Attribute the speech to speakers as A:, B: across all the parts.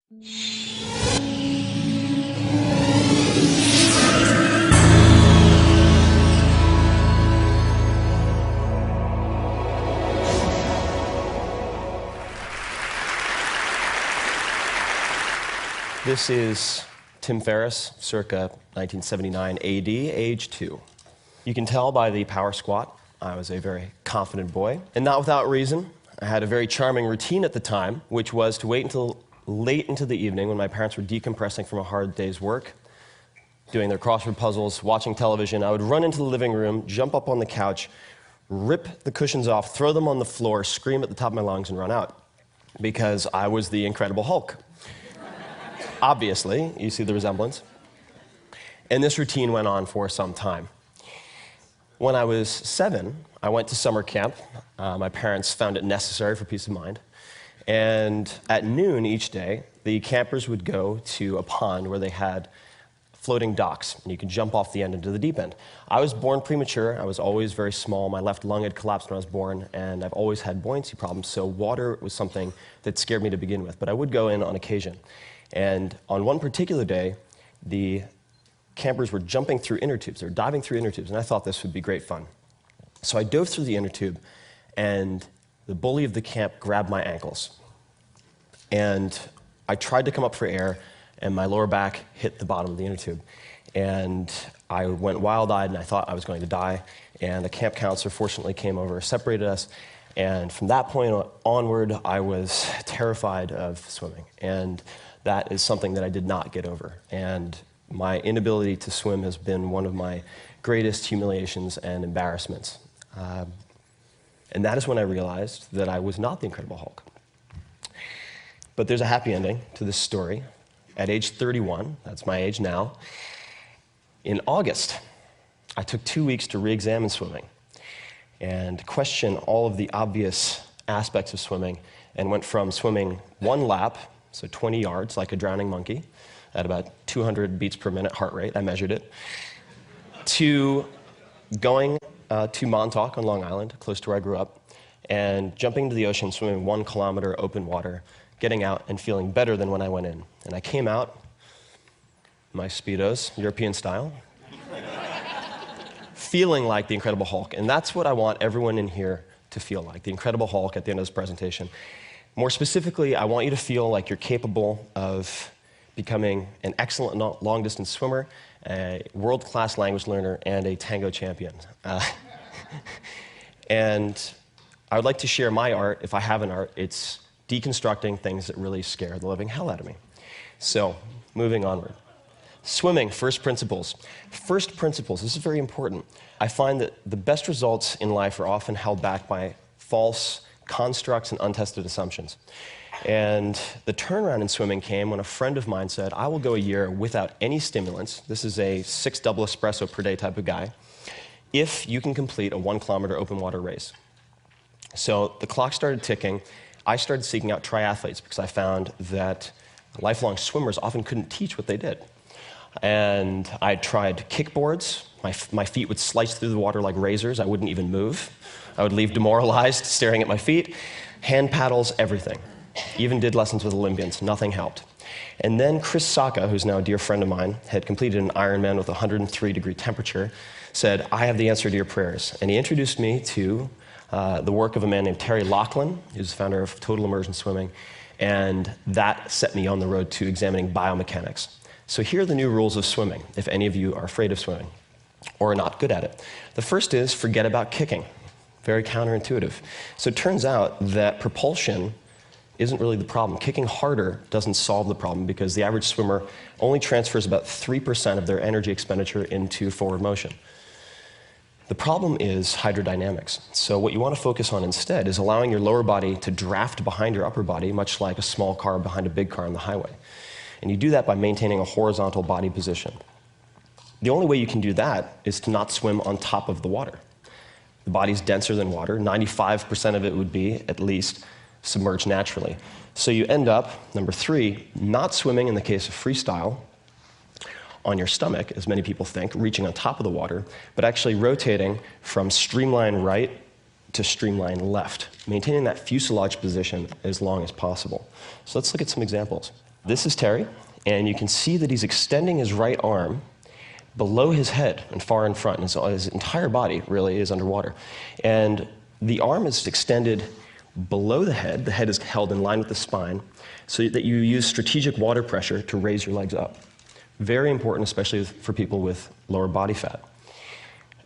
A: This is Tim Ferris, circa 1979 AD, age 2. You can tell by the power squat, I was a very confident boy. And not without reason. I had a very charming routine at the time, which was to wait until late into the evening when my parents were decompressing from a hard day's work, doing their crossword puzzles, watching television. I would run into the living room, jump up on the couch, rip the cushions off, throw them on the floor, scream at the top of my lungs, and run out. Because I was the Incredible Hulk. Obviously, you see the resemblance. And this routine went on for some time. When I was 7, I went to summer camp. My parents found it necessary for peace of mind. And at noon each day, the campers would go to a pond where they had floating docks, and you could jump off the end into the deep end. I was born premature. I was always very small. My left lung had collapsed when I was born, and I've always had buoyancy problems, so water was something that scared me to begin with. But I would go in on occasion. And on one particular day, the campers were jumping through inner tubes. They were diving through inner tubes, and I thought this would be great fun. So I dove through the inner tube, and the bully of the camp grabbed my ankles. And I tried to come up for air, and my lower back hit the bottom of the inner tube. And I went wild-eyed, and I thought I was going to die. And the camp counselor fortunately came over, separated us. And from that point onward, I was terrified of swimming. And that is something that I did not get over. And my inability to swim has been one of my greatest humiliations and embarrassments. And that is when I realized that I was not the Incredible Hulk. But there's a happy ending to this story. At age 31, that's my age now, in August, I took 2 weeks to re-examine swimming and question all of the obvious aspects of swimming, and went from swimming 1 lap, so 20 yards, like a drowning monkey, at about 200 beats per minute heart rate, I measured it, to going to Montauk on Long Island, close to where I grew up, and jumping into the ocean, swimming 1 kilometer open water, getting out and feeling better than when I went in. And I came out, my Speedos, European style, feeling like the Incredible Hulk. And that's what I want everyone in here to feel like, the Incredible Hulk at the end of this presentation. More specifically, I want you to feel like you're capable of becoming an excellent long-distance swimmer, a world-class language learner, and a tango champion. And I would like to share my art. If I have an art, it's deconstructing things that really scare the living hell out of me. So, moving onward. Swimming, first principles. First principles, this is very important. I find that the best results in life are often held back by false constructs and untested assumptions. And the turnaround in swimming came when a friend of mine said, I will go a year without any stimulants. This is a 6 double espresso per day type of guy, if you can complete a 1 kilometer open water race. So the clock started ticking. I started seeking out triathletes because I found that lifelong swimmers often couldn't teach what they did. And I tried kickboards. My feet would slice through the water like razors. I wouldn't even move. I would leave demoralized, staring at my feet. Hand paddles, everything. Even did lessons with Olympians. Nothing helped. And then Chris Sacca, who's now a dear friend of mine, had completed an Ironman with 103-degree temperature, said, I have the answer to your prayers. And he introduced me to the work of a man named Terry Laughlin, who's the founder of Total Immersion Swimming, and that set me on the road to examining biomechanics. So here are the new rules of swimming, if any of you are afraid of swimming or are not good at it. The first is forget about kicking. Very counterintuitive. So it turns out that propulsion isn't really the problem. Kicking harder doesn't solve the problem because the average swimmer only transfers about 3% of their energy expenditure into forward motion. The problem is hydrodynamics. So what you want to focus on instead is allowing your lower body to draft behind your upper body, much like a small car behind a big car on the highway. And you do that by maintaining a horizontal body position. The only way you can do that is to not swim on top of the water. The body's denser than water. 95% of it would be, at least, submerged naturally. So you end up, number 3, not swimming in the case of freestyle on your stomach, as many people think, reaching on top of the water, but actually rotating from streamline right to streamline left, maintaining that fuselage position as long as possible. So let's look at some examples. This is Terry, and you can see that he's extending his right arm below his head and far in front. And so his entire body really is underwater. And the arm is extended below the head. The head is held in line with the spine so that you use strategic water pressure to raise your legs up. Very important, especially for people with lower body fat.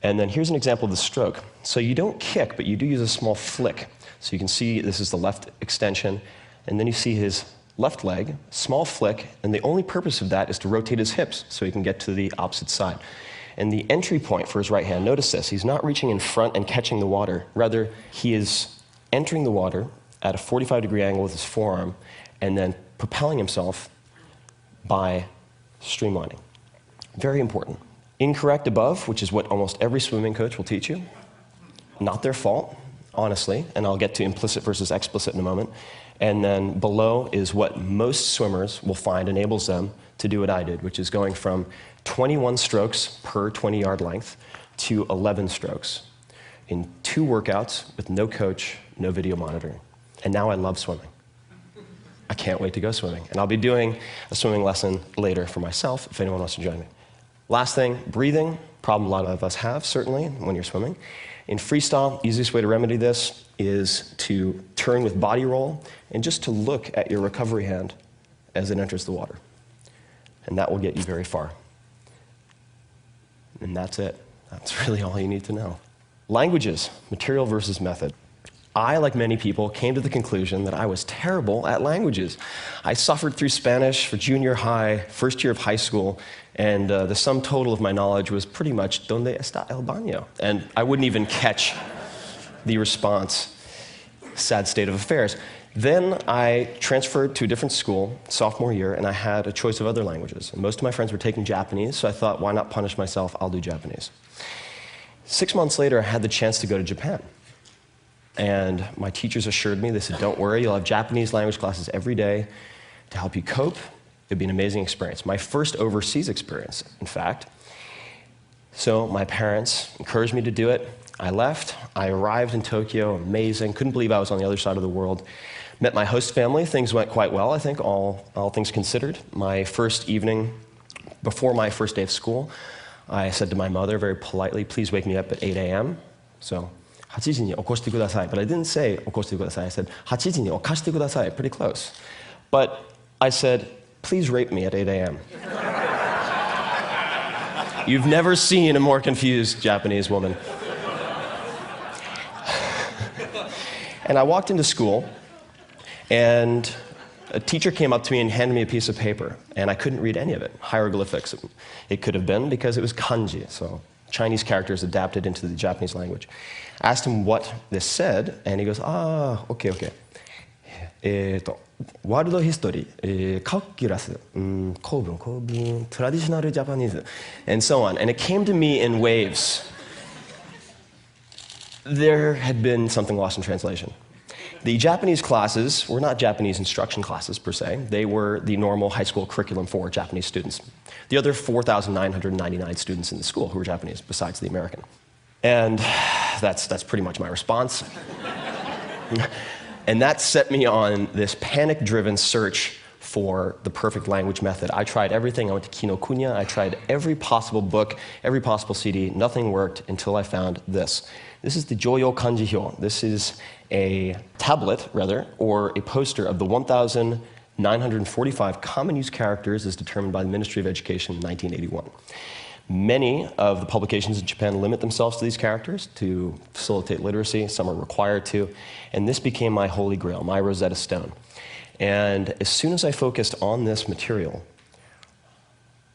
A: And then here's an example of the stroke. So you don't kick, but you do use a small flick. So you can see this is the left extension, and then you see his left leg, small flick, and the only purpose of that is to rotate his hips so he can get to the opposite side. And the entry point for his right hand, notice this, he's not reaching in front and catching the water. Rather, he is entering the water at a 45-degree angle with his forearm and then propelling himself by streamlining. Very important. Incorrect above, which is what almost every swimming coach will teach you. Not their fault, honestly, and I'll get to implicit versus explicit in a moment. And then below is what most swimmers will find enables them to do what I did, which is going from 21 strokes per 20-yard length to 11 strokes in 2 workouts with no coach, no video monitoring. And now I love swimming. I can't wait to go swimming. And I'll be doing a swimming lesson later for myself if anyone wants to join me. Last thing, breathing, problem a lot of us have, certainly, when you're swimming. In freestyle, easiest way to remedy this is to turn with body roll and just to look at your recovery hand as it enters the water. And that will get you very far. And that's it. That's really all you need to know. Languages, material versus method. I, like many people, came to the conclusion that I was terrible at languages. I suffered through Spanish for junior high, first year of high school, and the sum total of my knowledge was pretty much, ¿Dónde está el baño? And I wouldn't even catch the response. Sad state of affairs. Then I transferred to a different school, sophomore year, and I had a choice of other languages. And most of my friends were taking Japanese, so I thought, why not punish myself? I'll do Japanese. 6 months later, I had the chance to go to Japan. And my teachers assured me, they said, don't worry, you'll have Japanese language classes every day to help you cope. It'd be an amazing experience. My first overseas experience, in fact. So my parents encouraged me to do it. I left. I arrived in Tokyo, amazing. Couldn't believe I was on the other side of the world. Met my host family. Things went quite well, I think, all things considered. My first evening, before my first day of school, I said to my mother very politely, please wake me up at 8 a.m. So, 8時に起こしてください. But I didn't say 起こしてください. I said 8時に起こしてください. Pretty close. But I said, please rape me at 8 a.m. You've never seen a more confused Japanese woman. And I walked into school, and a teacher came up to me and handed me a piece of paper, and I couldn't read any of it. Hieroglyphics, it could have been, because it was kanji, so Chinese characters adapted into the Japanese language. I asked him what this said, and he goes, okay. World history, calculus, 構文, traditional Japanese, and so on. And it came to me in waves. There had been something lost in translation. The Japanese classes were not Japanese instruction classes, per se. They were the normal high school curriculum for Japanese students. The other 4,999 students in the school who were Japanese, besides the American. And that's pretty much my response. And that set me on this panic-driven search for the perfect language method. I tried everything. I went to Kinokuniya. I tried every possible book, every possible CD. Nothing worked until I found this. This is the Joyo Kanji Hyo. This is a tablet, rather, or a poster of the 1,945 common use characters as determined by the Ministry of Education in 1981. Many of the publications in Japan limit themselves to these characters to facilitate literacy. Some are required to. And this became my holy grail, my Rosetta Stone. And as soon as I focused on this material,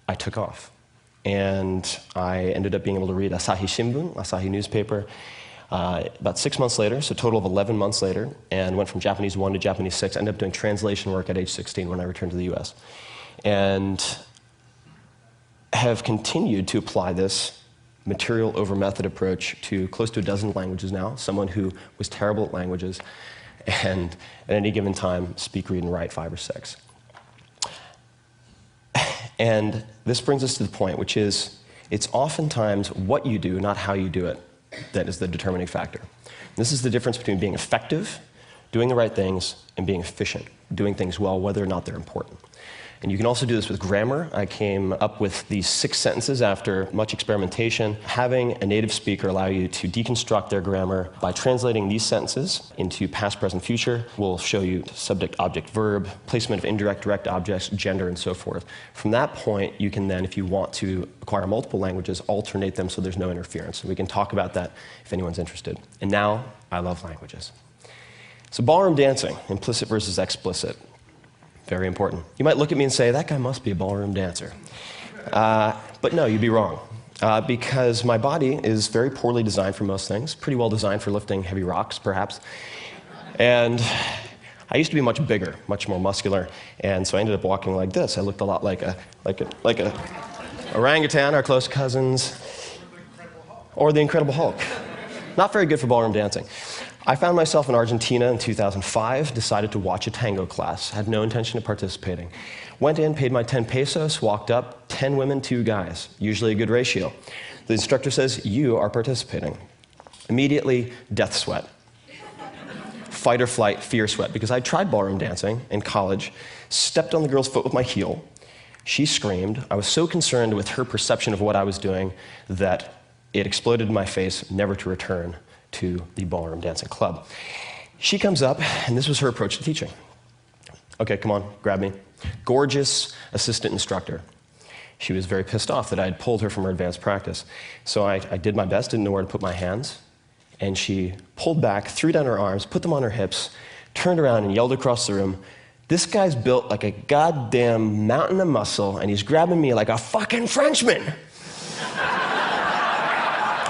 A: I took off. And I ended up being able to read Asahi Shimbun, Asahi newspaper, about 6 months later, so a total of 11 months later, and went from Japanese 1 to Japanese 6. I ended up doing translation work at age 16 when I returned to the US. And have continued to apply this material over method approach to close to a dozen languages now, someone who was terrible at languages, and at any given time, speak, read, and write 5 or 6. And this brings us to the point, which is, it's oftentimes what you do, not how you do it, that is the determining factor. This is the difference between being effective, doing the right things and being efficient, doing things well, whether or not they're important. And you can also do this with grammar. I came up with these 6 sentences after much experimentation. Having a native speaker allow you to deconstruct their grammar by translating these sentences into past, present, future. We'll show you subject, object, verb, placement of indirect, direct objects, gender, and so forth. From that point, you can then, if you want to acquire multiple languages, alternate them so there's no interference. And we can talk about that if anyone's interested. And now, I love languages. So ballroom dancing, implicit versus explicit. Very important. You might look at me and say, that guy must be a ballroom dancer. But no, you'd be wrong. Because my body is very poorly designed for most things, pretty well designed for lifting heavy rocks, perhaps. And I used to be much bigger, much more muscular, and so I ended up walking like this. I looked a lot like a orangutan, our close cousins, or the Incredible Hulk. Not very good for ballroom dancing. I found myself in Argentina in 2005, decided to watch a tango class, had no intention of participating. Went in, paid my 10 pesos, walked up, 10 women, 2 guys, usually a good ratio. The instructor says, you are participating. Immediately, death sweat. Fight or flight, fear sweat, because I tried ballroom dancing in college, stepped on the girl's foot with my heel, she screamed. I was so concerned with her perception of what I was doing that it exploded in my face, never to return to the ballroom dancing club. She comes up, and this was her approach to teaching. Okay, come on, grab me. Gorgeous assistant instructor. She was very pissed off that I had pulled her from her advanced practice. So I did my best, didn't know where to put my hands, and she pulled back, threw down her arms, put them on her hips, turned around and yelled across the room, this guy's built like a goddamn mountain of muscle, and he's grabbing me like a fucking Frenchman.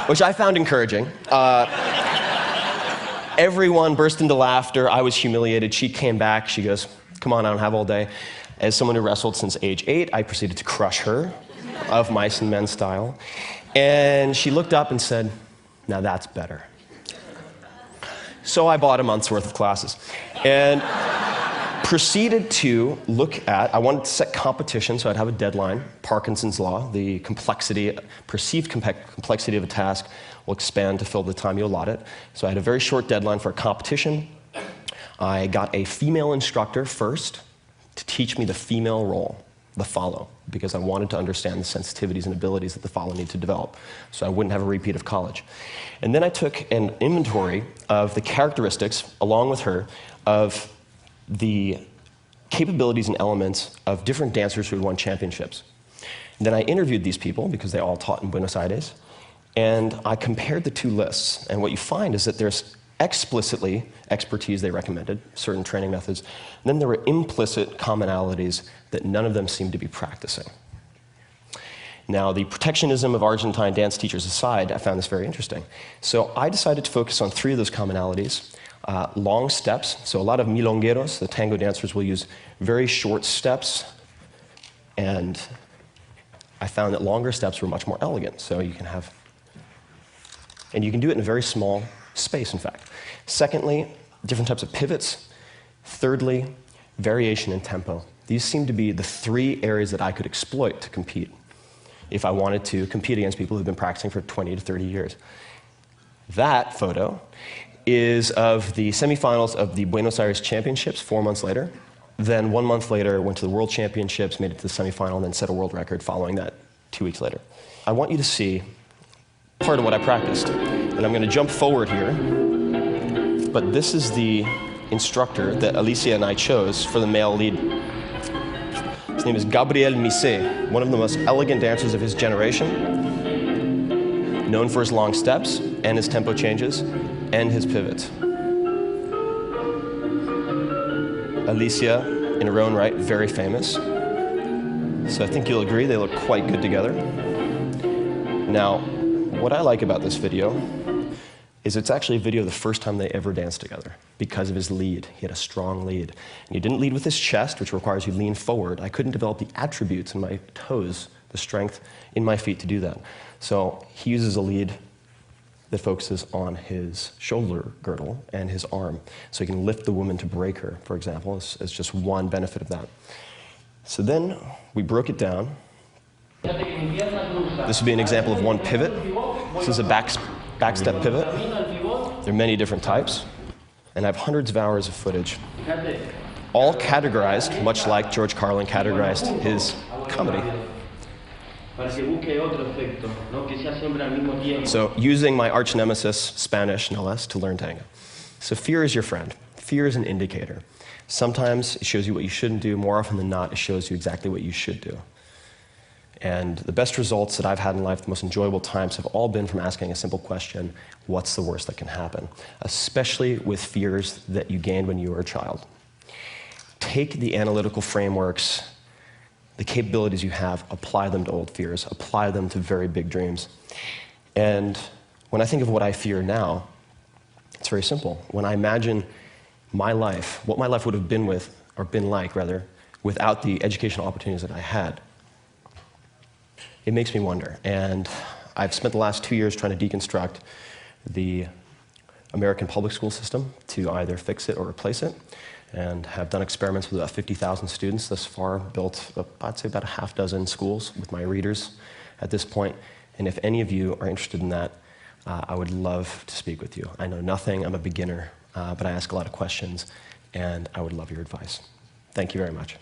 A: Which I found encouraging. Everyone burst into laughter. I was humiliated. She came back. She goes, come on, I don't have all day. As someone who wrestled since age 8, I proceeded to crush her, of mice and men style. And she looked up and said, now that's better. So I bought a month's worth of classes. And proceeded to look at, I wanted to set competition, so I'd have a deadline. Parkinson's law, the complexity, perceived complexity of a task will expand to fill the time you allot it. So I had a very short deadline for a competition. I got a female instructor first to teach me the female role, the follow, because I wanted to understand the sensitivities and abilities that the follow need to develop, so I wouldn't have a repeat of college. And then I took an inventory of the characteristics, along with her, of the capabilities and elements of different dancers who had won championships. And then I interviewed these people, because they all taught in Buenos Aires, and I compared the 2 lists. And what you find is that there's explicitly expertise they recommended, certain training methods, and then there were implicit commonalities that none of them seemed to be practicing. Now, the protectionism of Argentine dance teachers aside, I found this very interesting. So I decided to focus on 3 of those commonalities. Long steps, so a lot of milongueros, the tango dancers, will use very short steps, and I found that longer steps were much more elegant, so you can have, and you can do it in a very small space, in fact. Secondly, different types of pivots. Thirdly, variation in tempo. These seem to be the 3 areas that I could exploit to compete if I wanted to compete against people who've been practicing for 20 to 30 years. That photo is of the semifinals of the Buenos Aires Championships 4 months later. Then 1 month later, went to the World Championships, made it to the semifinal, and then set a world record following that 2 weeks later. I want you to see part of what I practiced. And I'm going to jump forward here, but this is the instructor that Alicia and I chose for the male lead. His name is Gabriel Misé, one of the most elegant dancers of his generation, known for his long steps and his tempo changes and his pivots. Alicia, in her own right, very famous. So I think you'll agree they look quite good together. Now, what I like about this video is it's actually a video of the first time they ever danced together because of his lead. He had a strong lead. And he didn't lead with his chest, which requires you lean forward. I couldn't develop the attributes in my toes, the strength in my feet to do that. So he uses a lead that focuses on his shoulder girdle and his arm. So he can lift the woman to break her, for example, as just one benefit of that. So then we broke it down. This would be an example of one pivot. This is a back step pivot. There are many different types. and I have hundreds of hours of footage, all categorized, much like George Carlin categorized his comedy. So using my arch nemesis, Spanish, no less, to learn tango. So fear is your friend. Fear is an indicator. Sometimes it shows you what you shouldn't do. More often than not, it shows you exactly what you should do. And the best results that I've had in life, the most enjoyable times, have all been from asking a simple question: what's the worst that can happen? Especially with fears that you gained when you were a child. Take the analytical frameworks, the capabilities you have, apply them to old fears, apply them to very big dreams. And when I think of what I fear now, it's very simple. When I imagine my life, what my life would have been like, without the educational opportunities that I had, it makes me wonder. And I've spent the last 2 years trying to deconstruct the American public school system to either fix it or replace it, and have done experiments with about 50,000 students thus far, built, I'd say, about a half dozen schools with my readers at this point. And if any of you are interested in that, I would love to speak with you. I know nothing, I'm a beginner, but I ask a lot of questions, and I would love your advice. Thank you very much.